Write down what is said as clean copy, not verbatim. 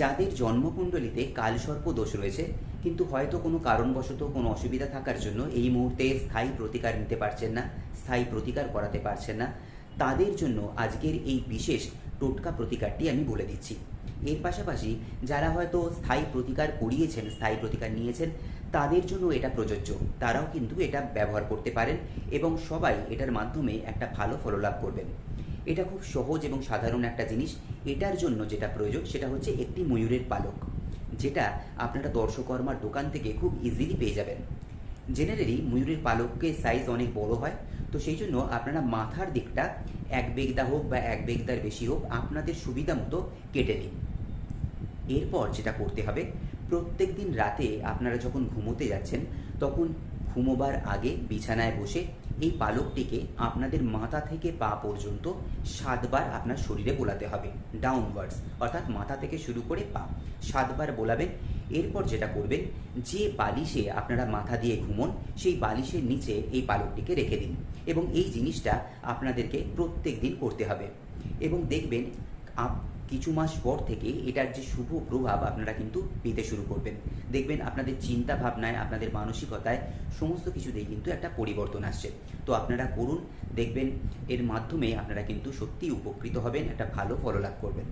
যাদের জন্মকুণ্ডলিতে কালসর্প দোষ রয়েছে, কিন্তু হয়তো কোনো কারণবশত কোনো অসুবিধা থাকার জন্য এই মুহূর্তে স্থায়ী প্রতিকার নিতে পারছেন না, স্থায়ী প্রতিকার করাতে পারছেন না, তাদের জন্য আজকের এই বিশেষ টোটকা প্রতিকারটি আমি বলে দিচ্ছি। এর পাশাপাশি যারা হয়তো স্থায়ী প্রতিকার করিয়েছেন, স্থায়ী প্রতিকার নিয়েছেন, তাদের জন্য এটা প্রযোজ্য। তারাও কিন্তু এটা ব্যবহার করতে পারেন এবং সবাই এটার মাধ্যমে একটা ভালো ফললাভ করবেন। এটা খুব সহজ এবং সাধারণ একটা জিনিস। এটার জন্য যেটা প্রয়োজন সেটা হচ্ছে একটি ময়ূরের পালক, যেটা আপনারা দর্শকর্মার দোকান থেকে খুব ইজিলি পেয়ে যাবেন। জেনারেলি ময়ূরের পালকের সাইজ অনেক বড় হয়, তো সেই জন্য আপনারা মাথার দিকটা 1 বেগদা হোক বা 1 বেগদার বেশি হোক আপনাদের সুবিধা মতো কেটে নিন। এরপর যেটা করতে হবে, প্রত্যেক দিন রাতে আপনারা যখন ঘুমোতে যাচ্ছেন তখন ঘুমোবার আগে বিছানায় বসে এই পালকটিকে আপনাদের মাথা থেকে পা পর্যন্ত 7 বার আপনার শরীরে বোলাতে হবে, ডাউনওয়ার্ডস, অর্থাৎ মাথা থেকে শুরু করে পা 7 বার বোলাবেন। এরপর যেটা করবেন, যে বালিশে আপনারা মাথা দিয়ে ঘুমোন সেই বালিশের নিচে এই পালকটিকে রেখে দিন এবং এই জিনিসটা আপনাদেরকে প্রত্যেক দিন করতে হবে এবং দেখবেন কিছু মাস পর থেকে এটার যে শুভ প্রভাব আপনারা কিন্তু পেতে শুরু করবেন। দেখবেন আপনাদের চিন্তা ভাবনায়, আপনাদের মানসিকতায় সমস্ত কিছুতেই কিন্তু একটা পরিবর্তন আসছে। তো আপনারা করুন, দেখবেন এর মাধ্যমে আপনারা কিন্তু সত্যিই উপকৃত হবেন, একটা ভালো ফল লাভ করবেন।